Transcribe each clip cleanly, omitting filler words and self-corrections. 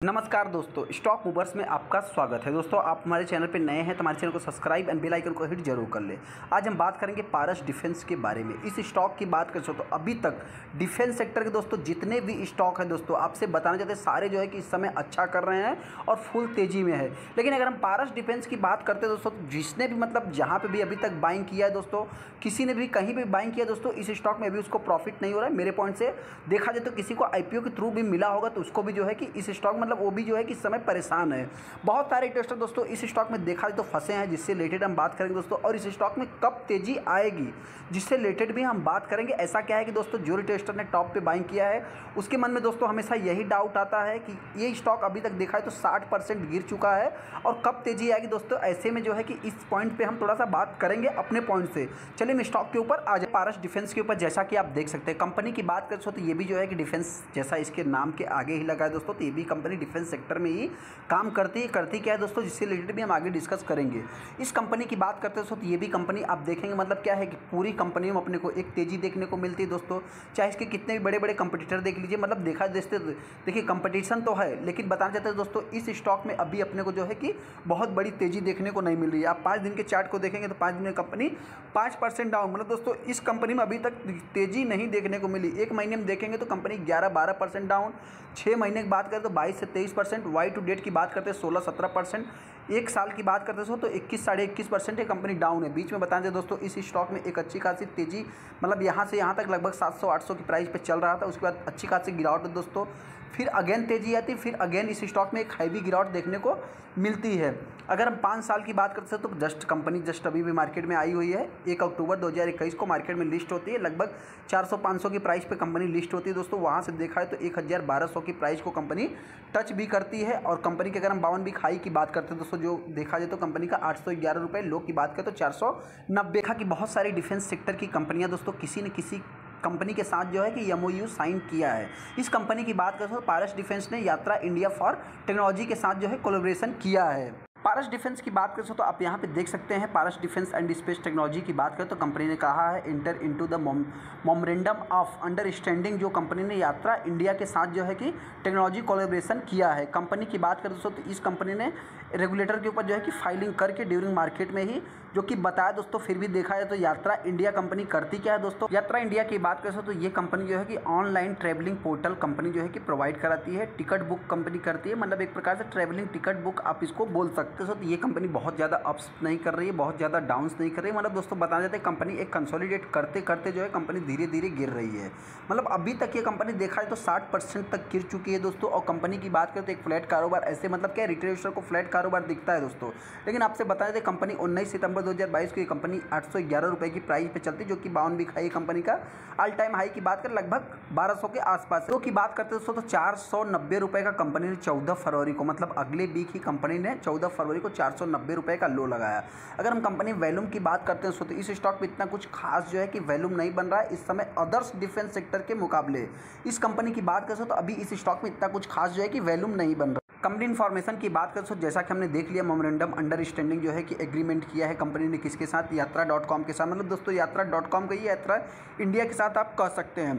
नमस्कार दोस्तों, stock movers में आपका स्वागत है। दोस्तों, आप हमारे चैनल पे नए हैं तो हमारे चैनल को सब्सक्राइब एंड बेल आइकन को हिट जरूर कर ले। आज हम बात करेंगे पारस डिफेंस के बारे में। इस स्टॉक की बात करें तो अभी तक डिफेंस सेक्टर के दोस्तों जितने भी स्टॉक हैं दोस्तों आपसे बताना चाहते हैं, सारे जो है कि इस समय अच्छा कर रहे हैं और फुल तेजी में है। लेकिन अगर हम पारस डिफेंस की बात करते हैं दोस्तों, जिसने भी मतलब जहाँ पर भी अभी तक बाइंग किया है दोस्तों, किसी ने भी कहीं भी बाइंग किया दोस्तों, इस स्टॉक में अभी उसको प्रॉफिट नहीं हो रहा है। मेरे पॉइंट से देखा जाए तो किसी को IPO के थ्रू भी मिला होगा तो उसको भी जो है कि इस स्टॉक मतलब वो भी जो है कि समय परेशान है। बहुत सारे इन्वेस्टर दोस्तों इस स्टॉक में देखा जाए तो फंसे हैं, जिससे रिलेटेड हम बात करेंगे दोस्तों। और इस स्टॉक में कब तेजी आएगी जिससे रिलेटेड भी हम बात करेंगे। ऐसा क्या है कि दोस्तों जो इन्वेस्टर ने टॉप पे बाइंग किया है उसके मन में दोस्तों हमेशा यही डाउट आता है कि ये स्टॉक अभी तक देखा है तो 60% गिर चुका है और कब तेजी आएगी दोस्तों। ऐसे में जो है कि इस पॉइंट पर हम थोड़ा सा बात करेंगे अपने पॉइंट से। चलिए हम स्टॉक के ऊपर आ जाए। पारस डिफेंस के ऊपर जैसा कि आप देख सकते हैं, कंपनी की बात करें तो ये भी जो है कि डिफेंस जैसा इसके नाम के आगे ही लगा है दोस्तों। तो ये भी कंपनी डिफेंस सेक्टर में ही काम करती क्या है दोस्तों, जिससे रिलेटेड भी हम आगे डिस्कस करेंगे। इस कंपनी की बात करते हैं दोस्तों, तो ये भी कंपनी आप देखेंगे मतलब क्या है कि पूरी कंपनी में अपने को एक तेजी देखने को मिलती है दोस्तों। चाहे इसके कितने भी बड़े बड़े कंपटीटर देख लीजिए, मतलब देखा देखिए कंपटीशन तो है, लेकिन बताना चाहते हैं दोस्तों इस स्टॉक में अभी अपने को जो है कि बहुत बड़ी तेजी देखने को नहीं मिल रही है। आप 5 दिन के चार्ट को देखेंगे तो 5 दिन में कंपनी 5% डाउन, मतलब दोस्तों इस कंपनी में अभी तक तेजी नहीं देखने को मिली। 1 महीने में देखेंगे तो कंपनी 11-12% डाउन, 6 महीने की बात करें तो 22 से 23%, वाई टू डेट की बात करते हैं 16-17%, 1 साल की बात करते हो तो 21-21.5% कंपनी डाउन है। बीच में बताएं तो दोस्तों इस स्टॉक में एक अच्छी खासी तेजी, मतलब यहाँ से यहाँ तक लगभग 700-800 की प्राइस पे चल रहा था। उसके बाद अच्छी खासी गिरावट है दोस्तों, फिर अगेन तेजी आती, फिर अगेन इस स्टॉक में एक हैवी गिरावट देखने को मिलती है। अगर हम 5 साल की बात करते हैं तो कंपनी अभी भी मार्केट में आई हुई है। 1 अक्टूबर 2021 को मार्केट में लिस्ट होती है। लगभग 400-500 की प्राइस पे कंपनी लिस्ट होती है दोस्तों। वहाँ से देखा है तो 1000-1200 की प्राइस को कंपनी टच भी करती है। और कंपनी के अगर हम 52 वीक हाई की बात करते हैं दोस्तों, जो देखा जाए तो कंपनी का 811 रुपये, लो की बात करें तो 490। देखा कि बहुत सारी डिफेंस सेक्टर की कंपनियां दोस्तों किसी न किसी कंपनी के साथ जो है कि MOU साइन किया है। इस कंपनी की बात करें तो पारस डिफेंस ने यात्रा इंडिया फॉर टेक्नोलॉजी के साथ जो है कोलैबोरेशन किया है। पारस डिफेंस की बात करें तो आप यहाँ पे देख सकते हैं, पारस डिफेंस एंड स्पेस टेक्नोलॉजी की बात करें तो कंपनी ने कहा है inter into the memorandum of understanding, जो कंपनी ने यात्रा इंडिया के साथ जो है कि टेक्नोलॉजी कोलैबोरेशन किया है। कंपनी की बात करें दोस्तों तो इस कंपनी ने रेगुलेटर के ऊपर जो है कि फाइलिंग करके ड्यूरिंग मार्केट में ही जो कि बताया दोस्तों। फिर भी देखा जाए तो यात्रा इंडिया कंपनी करती क्या है दोस्तों। यात्रा इंडिया की बात करें तो ये कंपनी जो है कि ऑनलाइन ट्रैवलिंग पोर्टल कंपनी जो है कि प्रोवाइड कराती है। टिकट बुक कंपनी करती है, मतलब एक प्रकार से ट्रैवलिंग टिकट बुक आप इसको बोल सकते हो। तो ये कंपनी बहुत ज़्यादा अप्स नहीं कर रही है, बहुत ज़्यादा डाउन्स नहीं कर रही है। मतलब दोस्तों बताना चाहते हैं कंपनी एक कंसोलिडेट करते करते जो है कंपनी धीरे धीरे गिर रही है। मतलब अभी तक ये कंपनी देखा जाए तो 60% तक गिर चुकी है दोस्तों। और कंपनी की बात करें तो एक फ्लैट कारोबार, ऐसे मतलब क्या रिटेल इन्वेस्टर को फ्लैट कारोबार दिखता है दोस्तों। लेकिन आपसे बता दें कंपनी 19 सितंबर 2022 को ये कंपनी 811 रुपये की प्राइस पे चलती, जो कि 52 वीक हाई कंपनी का ऑल टाइम हाई की बात करें लगभग 1200 के आसपास। तो की बात करते दोस्तों तो 490 रुपये का कंपनी ने 14 फरवरी को, मतलब अगले वीक ही कंपनी ने 14 फरवरी को 490 रुपये का लो लगाया। अगर हम कंपनी वैल्यूम की बात करते हैं तो इस स्टॉक में इतना कुछ खास जो है कि वैल्यूम नहीं बन रहा है इस समय अदर्स डिफेंस सेक्टर के मुकाबले। इस कंपनी की बात करें तो अभी इस स्टॉक में इतना कुछ खास जो है कि वैल्यूम नहीं बन रहा। कंपनी इन्फॉर्मेशन की बात करें तो जैसा कि हमने देख लिया, मेमोरेंडम अंडरस्टैंडिंग जो है कि एग्रीमेंट किया है कंपनी ने किसके साथ, यात्रा.com के साथ। मतलब दोस्तों यात्रा.com का ही यात्रा इंडिया के साथ आप कह सकते हैं।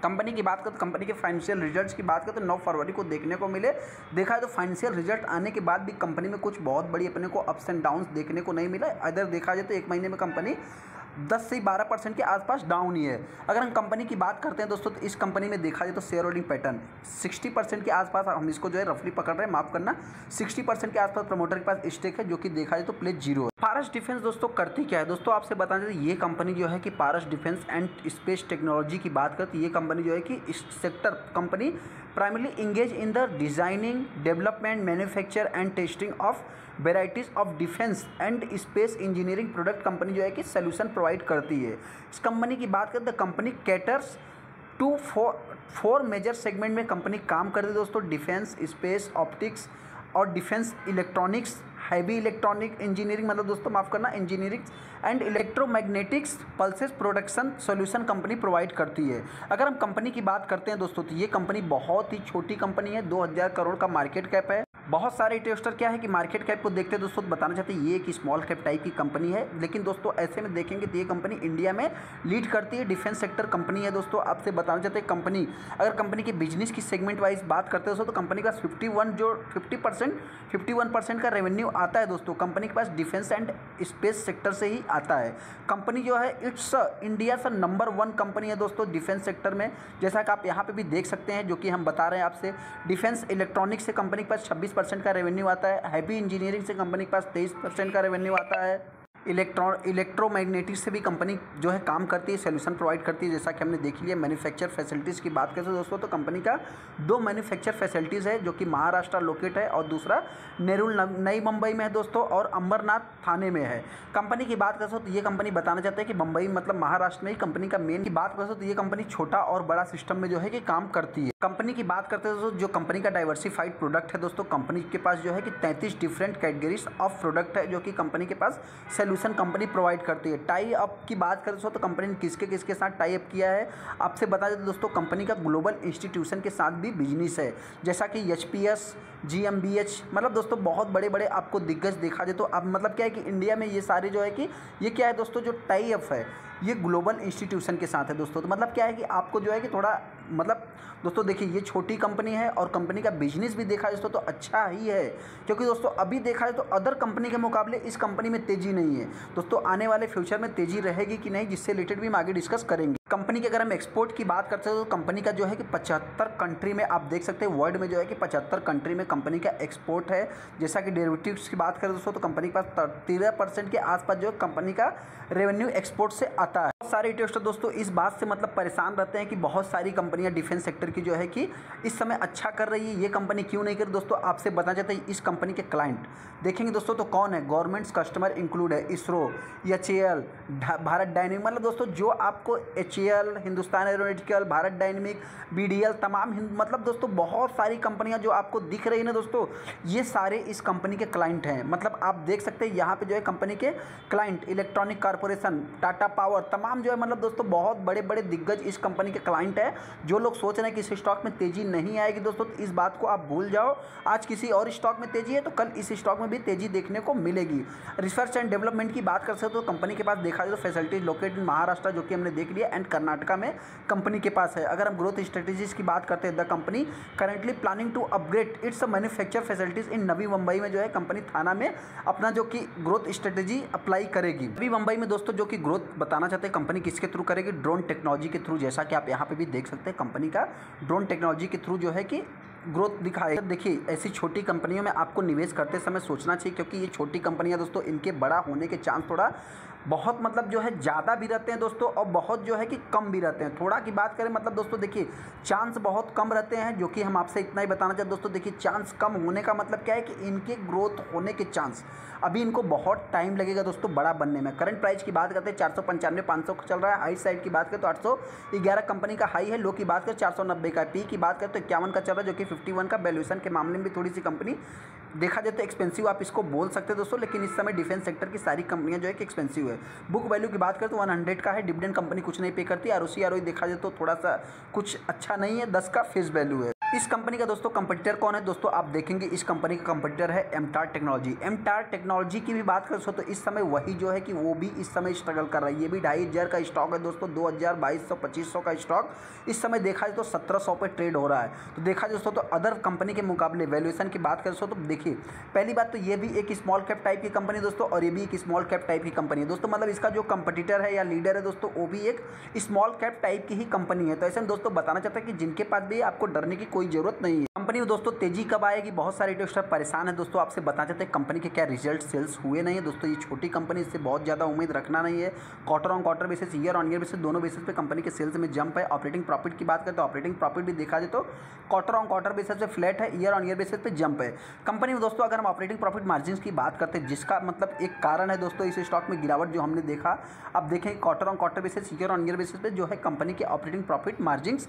कंपनी की बात करें तो कंपनी के फाइनेंशियल रिजल्ट्स की बात करें तो 9 फरवरी को देखने को मिले। देखा है तो फाइनेंशियल रिजल्ट आने के बाद भी कंपनी में कुछ बहुत बड़ी अपने को अप्स एंड डाउन्स देखने को नहीं मिला। अदर देखा जाए तो 1 महीने में कंपनी 10 से 12% के आसपास डाउन ही है। अगर हम कंपनी की बात करते हैं दोस्तों तो इस कंपनी में देखा जाए तो शेयर होल्डिंग पैटर्न 60% के आसपास हम इसको जो है रफली पकड़ रहे हैं, माफ करना 60% के आसपास प्रमोटर के पास स्टेक है, जो कि देखा जाए तो प्लेज 0 है। पारस डिफेंस दोस्तों करती क्या है दोस्तों, आपसे बताना चाहिए ये कंपनी जो है कि पारस डिफेंस एंड स्पेस टेक्नोलॉजी की बात करती है। ये कंपनी जो है कि इस sector company primarily engage in the designing, development, manufacture and testing of varieties of defence and space engineering product company जो है कि सोल्यूशन प्रोवाइड करती है। इस कंपनी की बात करें तो company caters to 4 major segment में कंपनी काम करती है दोस्तों। डिफेंस, स्पेस, ऑप्टिक्स और defence electronics, heavy electronic engineering, मतलब दोस्तों माफ करना engineering and electromagnetics pulses production solution company provide करती है। अगर हम कंपनी की बात करते हैं दोस्तों तो ये कंपनी बहुत ही छोटी कंपनी है, 2000 करोड़ का मार्केट कैप है। बहुत सारे इन्वेस्टर क्या है कि मार्केट कैप को देखते हैं दोस्तों, बताना चाहते हैं ये एक स्मॉल कैप टाइप की कंपनी है, लेकिन दोस्तों ऐसे में देखेंगे तो ये कंपनी इंडिया में लीड करती है, डिफेंस सेक्टर कंपनी है दोस्तों। आपसे बताना चाहते हैं कंपनी, अगर कंपनी के बिजनेस की सेगमेंट वाइज बात करते हैं दोस्तों, तो कंपनी के पास 51% का रेवेन्यू आता है दोस्तों, कंपनी के पास डिफेंस एंड स्पेस सेक्टर से ही आता है। कंपनी जो है इट्स इंडिया से नंबर 1 कंपनी है दोस्तों डिफेंस सेक्टर में, जैसा कि आप यहाँ पे भी देख सकते हैं, जो कि हम बता रहे हैं आपसे। डिफेंस इलेक्ट्रॉनिक्स से कंपनी के पास 26% का रेवेन्यू आता है, हैवी इंजीनियरिंग से कंपनी के पास 23% का रेवेन्यू आता है, इलेक्ट्रोमैग्नेटिक से भी कंपनी जो है काम करती है, सोल्यूशन प्रोवाइड करती है, जैसा कि हमने देख लिया। मैन्युफैक्चर फैसिलिटीज़ की बात करें तो दोस्तों, तो कंपनी का 2 मैन्युफैक्चर फैसिलिटीज़ है, जो कि महाराष्ट्र लोकेट है और दूसरा नेरुल नई मुंबई में है दोस्तों, और अंबरनाथ थाने में है। कंपनी की बात करें तो ये कंपनी बताना चाहते हैं कि मुंबई मतलब महाराष्ट्र में ही कंपनी का मेन की बात करें तो ये कंपनी छोटा और बड़ा सिस्टम में जो है कि काम करती है। कंपनी की बात करते हैं दोस्तों, जो कंपनी का डाइवर्सिफाइड प्रोडक्ट है दोस्तों, कंपनी के पास जो है कि 33 डिफरेंट कैटेगरीज ऑफ प्रोडक्ट है, जो कि कंपनी के पास सोल्यूशन कंपनी प्रोवाइड करती है। टाई अप की बात करें तो कंपनी ने किसके साथ टाई अप किया है, आपसे बता दें दोस्तों, कंपनी का ग्लोबल इंस्टीट्यूशन के साथ भी बिजनेस है, जैसा कि HPS, GmbH, मतलब दोस्तों बहुत बड़े बड़े आपको दिग्गज देखा जाए तो अब मतलब क्या है कि इंडिया में ये सारे जो है कि ये क्या है दोस्तों, जो टाई अप है ये ग्लोबल इंस्टीट्यूशन के साथ है दोस्तों। तो मतलब क्या है कि आपको जो है कि थोड़ा मतलब दोस्तों देखिए, ये छोटी कंपनी है और कंपनी का बिजनेस भी देखा जाए दोस्तों तो अच्छा ही है, क्योंकि दोस्तों अभी देखा जाए तो अदर कंपनी के मुकाबले इस कंपनी में तेज़ी नहीं है दोस्तों। आने वाले फ्यूचर में तेज़ी रहेगी कि नहीं, जिससे रिलेटेड भी हम आगे डिस्कस करेंगे। कंपनी की अगर हम एक्सपोर्ट की बात करते हैं तो कंपनी का जो है कि 75 कंट्री में आप देख सकते हैं, वर्ल्ड में जो है कि 75 कंट्री में कंपनी का एक्सपोर्ट है। जैसा कि डेरिवेटिव्स की बात करें दोस्तों, तो कंपनी के पास 13% के आसपास जो है कंपनी का रेवेन्यू एक्सपोर्ट से आता है। बहुत सारे इन्वेस्टर दोस्तों इस बात से मतलब परेशान रहते हैं कि बहुत सारी कंपनियां डिफेंस सेक्टर की जो है कि इस समय अच्छा कर रही है, ये कंपनी क्यों नहीं कर रही दोस्तों। आपसे बताना चाहते हैं इस कंपनी के क्लाइंट देखेंगे दोस्तों तो कौन है, गवर्नमेंट्स कस्टमर इंक्लूड है इसरो, HAL, भारत डायनेमिक, मतलब दोस्तों जो आपको HAL, Hindustan aeronautical, Bharat dynamic, BDL, तमाम मतलब दोस्तों बहुत सारी कंपनियां जो आपको दिख रही है ना दोस्तों, ये सारे इस कंपनी के क्लाइंट हैं। मतलब आप देख सकते हैं यहाँ पे जो है कंपनी के client electronic corporation, Tata power, तमाम जो है मतलब दोस्तों बहुत बड़े बड़े दिग्गज इस कंपनी के क्लाइंट है। जो लोग सोच रहे हैं कि इस स्टॉक में तेजी नहीं आएगी दोस्तों, तो इस बात को आप भूल जाओ। आज किसी और स्टॉक में तेजी है तो कल इस स्टॉक में भी तेजी देखने को मिलेगी। रिसर्च एंड डेवलपमेंट की बात कर सकते हो तो कंपनी के पास देखा जाए तो फैसिलिटीज लोकेटेड इन महाराष्ट्र, जो कि हमने देख लिया, एंड कर्नाटका में कंपनी के पास है। अगर हम ग्रोथ स्ट्रेटेजीज की बात करते हैं, the company currently planning to upgrade its manufacture facilities in Navi Mumbai में जो है कंपनी थाना में अपना जो कि ग्रोथ स्ट्रेटेजी अप्लाई करेगी। नवी मुंबई में दोस्तों जो कि ग्रोथ बताना चाहते हैं कंपनी किसके थ्रू करेगी, ड्रोन टेक्नोलॉजी के थ्रू, जैसा कि आप यहाँ पे भी देख सकते हैं कंपनी का ड्रोन टेक्नोलॉजी के थ्रू जो है कि ग्रोथ दिखाएगा। देखिए ऐसी छोटी कंपनियों में आपको निवेश करते समय सोचना चाहिए, क्योंकि ये छोटी कंपनियां दोस्तों इनके बड़ा होने के चांस थोड़ा बहुत मतलब जो है ज़्यादा भी रहते हैं दोस्तों, और बहुत जो है कि कम भी रहते हैं। थोड़ा की बात करें मतलब दोस्तों देखिए चांस बहुत कम रहते हैं, जो कि हम आपसे इतना ही बताना चाहते दोस्तों। देखिए चांस कम होने का मतलब क्या है कि इनके ग्रोथ होने के चांस अभी इनको बहुत टाइम लगेगा दोस्तों बड़ा बनने में। करंट प्राइस की बात करते हैं 495-500 का चल रहा है। हाई साइड की बात करें तो 811 कंपनी का हाई है, लो की बात करें 490 का, पी की बात करें तो 51 का चल रहा है, जो कि 51 का वैल्यूएशन के मामले में भी थोड़ी सी कंपनी देखा जाए तो एक्सपेंसिव आप इसको बोल सकते हैं दोस्तों। लेकिन इस समय डिफेंस सेक्टर की सारी कंपनियां जो है कि एक्सपेंसिव है। बुक वैल्यू की बात करें तो 100 का है, डिविडेंड कंपनी कुछ नहीं पे करती। ROC देखा जाए तो थोड़ा सा कुछ अच्छा नहीं है, 10 का फेस वैल्यू है। इस कंपनी का दोस्तों कंपटीटर कौन है दोस्तों, आप देखेंगे इस कंपनी का कंपटीटर है MTAR टेक्नोलॉजी। MTAR टेक्नोलॉजी की भी बात करें तो इस समय वही जो है कि वो भी इस समय स्ट्रगल कर रहा है। ये भी 2500 का स्टॉक है दोस्तों, 2000, 2200-2500 का स्टॉक इस समय देखा जाए तो 1700 पे ट्रेड हो रहा है। तो देखा जाए दोस्तों तो अदर कंपनी के मुकाबले वैल्यूएशन की बात करें तो देखिए पहली बात तो ये भी एक स्मॉल कैप टाइप की कंपनी दोस्तों, और ये भी एक स्मॉल कैप टाइप की कंपनी है दोस्तों। मतलब इसका जो कंपटीटर है या लीडर है दोस्तों वो भी एक स्मॉल कैप टाइप की ही कंपनी है। तो ऐसे में दोस्तों बताना चाहता है कि जिनके पास भी आपको डरने की कोई जरूरत नहीं है। कंपनी में दोस्तों तेजी कब आएगी, बहुत सारे इन्वेस्टर परेशान है दोस्तों। आपसे बताना चाहते हैं कंपनी के क्या रिजल्ट सेल्स हुए नहीं है दोस्तों। ये छोटी कंपनी, इससे बहुत ज़्यादा उम्मीद रखना नहीं है। Quarter on quarter basis, year on year basis, दोनों बेसिस पे कंपनी के सेल्स में जंप है। ऑपरेटिंग प्रॉफिट की बात करें तो ऑपरेटिंग प्रॉफिट भी देखा जाए तो क्वार्टर ऑन क्वार्टर बेसिस पे फ्लैट है, ईयर ऑन ईयर बेसिस पे जंप है कंपनी में दोस्तों। अगर हम ऑपरेटिंग प्रॉफिट मार्जिन की बात करते हैं, जिसका मतलब एक कारण है दोस्तों इस स्टॉक में गिरावट जो हमने देखा, अब देखें quarter on quarter basis, year on year basis पे जो है कंपनी के ऑपरेटिंग प्रॉफिट मार्जिन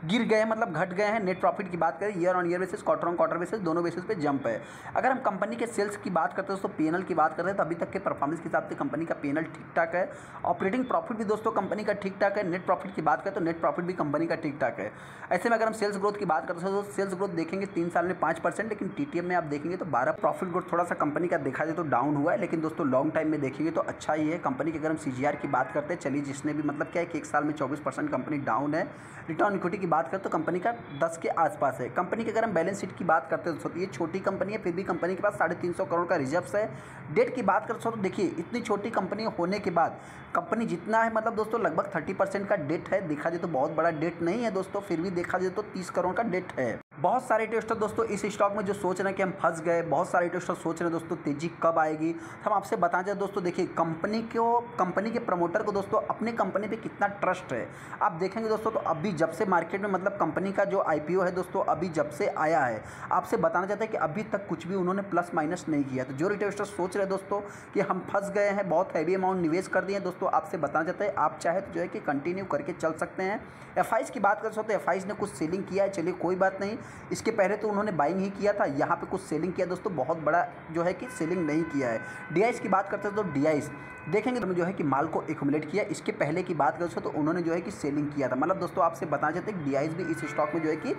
गिर गए हैं, मतलब घट गए हैं। नेट प्रॉफिट की बात करें year on on year basis, quarter on quarter basis, दोनों बेसिस पे जंप है। अगर हम कंपनी के सेल्स की बात करते हैं दोस्तों, पीएनएल की बात करते हैं, तो अभी तक के परफॉर्मेंस के हिसाब से कंपनी का पीएनएल ठीक ठाक है। ऑपरेटिंग प्रॉफिट भी दोस्तों कंपनी का ठीक ठाक है। नेट प्रॉफिट की बात करें तो नेट प्रॉफिट भी कंपनी का ठीक ठाक है। ऐसे में अगर हम सेल्स ग्रोथ की बात करते हैं तो सेल्स ग्रोथ देखेंगे 3 साल में 5%, लेकिन टीटीएम में आप देखेंगे तो 12। प्रॉफिट ग्रोथ थोड़ा सा कंपनी का देखा जाए तो डाउन हुआ है, लेकिन दोस्तों लॉन्ग टाइम में देखेंगे तो अच्छा ही है कंपनी की। अगर हम सीजीआर की बात करते हैं, चलिए जिसने भी मतलब क्या है कि 1 साल में 24% कंपनी डाउन है। रिटर्न इक्विटी की बात करें तो कंपनी का 10 के आसपास है। कंपनी की अगर हम बैलेंस शीट की बात करते हैं तो ये छोटी कंपनी है, फिर भी कंपनी के पास 350 करोड़ का रिजर्व्स है। डेट की बात करते हो तो देखिए इतनी छोटी कंपनी होने के बाद कंपनी जितना है मतलब दोस्तों लगभग 30% का डेट है। देखा जाए तो बहुत बड़ा डेट नहीं है दोस्तों, फिर भी देखा जाए तो 30 करोड़ का डेट है। बहुत सारे इन्वेस्टर दोस्तों इस स्टॉक में जो सोच रहे हैं कि हम फंस गए, बहुत सारे इन्वेस्टर सोच रहे हैं दोस्तों तेजी कब आएगी। हम आपसे बता दें दोस्तों, देखिए कंपनी के प्रमोटर को दोस्तों अपने कंपनी पे कितना ट्रस्ट है आप देखेंगे दोस्तों। तो अभी जब से मार्केट में मतलब कंपनी का जो आईपीओ है दोस्तों अभी जब से आया है, आपसे बताना चाहते हैं कि अभी तक कुछ भी उन्होंने प्लस माइनस नहीं किया। तो जो इन्वेस्टर सोच रहे हैं दोस्तों कि हम फंस गए हैं, बहुत हैवी अमाउंट निवेश कर दिए हैं दोस्तों, आपसे बताना चाहते हैं आप चाहे तो जो है कि कंटिन्यू करके चल सकते हैं। एफआईज की बात कर सकते हैं, एफआईज ने कुछ सेलिंग किया है, चलिए कोई बात नहीं। इसके पहले तो उन्होंने बाइंग ही किया था, यहाँ पे कुछ सेलिंग किया दोस्तों, बहुत बड़ा जो है कि सेलिंग नहीं किया है। डीआईज की बात करते हैं तो डीआईज देखेंगे तो जो है कि माल को एक्यूमुलेट किया। इसके पहले की बात करें तो उन्होंने जो है कि सेलिंग किया था। मतलब दोस्तों आपसे बताना चाहते हैं कि डीआईज भी इस स्टॉक में जो है कि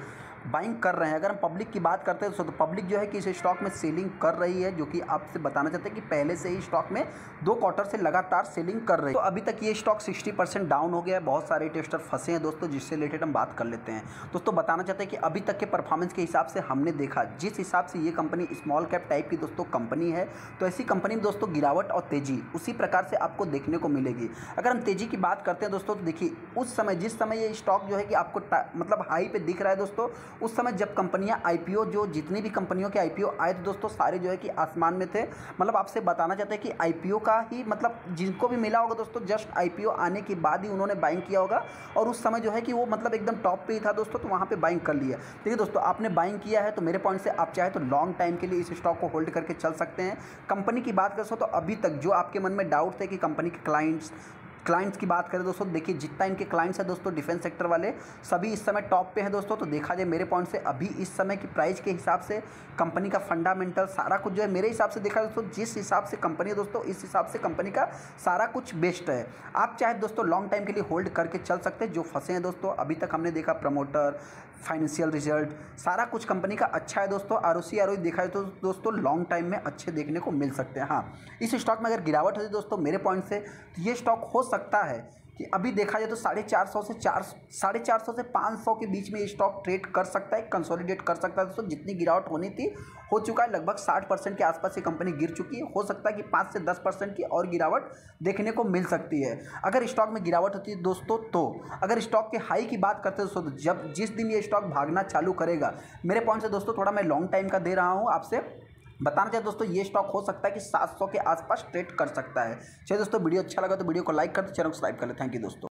बाइंग कर रहे हैं। अगर हम पब्लिक की बात करते हैं तो पब्लिक जो है कि इस स्टॉक में सेलिंग कर रही है, जो कि आपसे बताना चाहते हैं कि पहले से ही स्टॉक में 2 क्वार्टर से लगातार सेलिंग कर रही है। तो अभी तक ये स्टॉक 60% डाउन हो गया है। बहुत सारे इन्वेस्टर फंसे हैं दोस्तों, जिससे रिलेटेड हम बात कर लेते हैं। दोस्तों बताना चाहते हैं कि अभी तक के परफॉर्मेंस के हिसाब से हमने देखा, जिस हिसाब से ये कंपनी स्मॉल कैप टाइप की दोस्तों कंपनी है, तो ऐसी कंपनी में दोस्तों गिरावट और तेजी उसी प्रकार से आपको देखने को मिलेगी। अगर हम तेजी की बात करते हैं दोस्तों तो देखिए उस समय जिस समय ये स्टॉक जो है कि आपको मतलब हाई पे दिख रहा है दोस्तों, उस समय जब कंपनियां आईपीओ जो जितनी भी कंपनियों के आईपीओ आए थे दोस्तों सारे जो है कि आसमान में थे। मतलब आपसे बताना चाहते हैं कि आईपीओ का ही मतलब जिनको भी मिला होगा दोस्तों जस्ट आईपीओ आने के बाद ही उन्होंने बाइंग किया होगा, और उस समय जो है कि वो मतलब एकदम टॉप पे ही था दोस्तों, तो वहाँ पे बाइंग कर लिया। देखिए दोस्तों आपने बाइंग किया है तो मेरे पॉइंट से आप चाहे तो लॉन्ग टाइम के लिए इस स्टॉक को होल्ड करके चल सकते हैं। कंपनी की बात करें तो अभी तक जो आपके मन में डाउट थे कि कंपनी के क्लाइंट्स की बात करें दोस्तों, देखिए जितना इनके क्लाइंट्स हैं दोस्तों डिफेंस सेक्टर वाले सभी इस समय टॉप पे हैं दोस्तों। तो देखा जाए मेरे पॉइंट से अभी इस समय की प्राइस के हिसाब से कंपनी का फंडामेंटल सारा कुछ जो है मेरे हिसाब से देखा जाए दोस्तों, जिस हिसाब से कंपनी है दोस्तों इस हिसाब से कंपनी का सारा कुछ बेस्ट है। आप चाहे दोस्तों लॉन्ग टाइम के लिए होल्ड करके चल सकते हैं। जो फंसे हैं दोस्तों अभी तक हमने देखा प्रमोटर, फाइनेंशियल रिजल्ट सारा कुछ कंपनी का अच्छा है दोस्तों। आरओसी आरओई देखा जाए तो दोस्तों लॉन्ग टाइम में अच्छे देखने को मिल सकते हैं। हाँ, इस स्टॉक में अगर गिरावट होती दोस्तों मेरे पॉइंट से तो ये स्टॉक हो सकता है कि अभी देखा जाए तो 450 से 500 के बीच में ये स्टॉक ट्रेड कर सकता है, कंसोलिडेट कर सकता है दोस्तों। जितनी गिरावट होनी थी हो चुका है, लगभग 60% के आसपास ये कंपनी गिर चुकी है। हो सकता है कि 5 से 10% की और गिरावट देखने को मिल सकती है अगर स्टॉक में गिरावट होती है दोस्तों। तो अगर स्टॉक के हाई की बात करते हैं दोस्तों, जिस दिन ये स्टॉक भागना चालू करेगा, मेरे पॉइंट से दोस्तों थोड़ा मैं लॉन्ग टाइम का दे रहा हूँ आपसे बताना चाहिए दोस्तों, ये स्टॉक हो सकता है कि 700 के आसपास ट्रेड कर सकता है। चलिए दोस्तों वीडियो अच्छा लगा तो वीडियो को लाइक कर दो, चैनल को सब्सक्राइब कर ले। थैंक यू दोस्तों।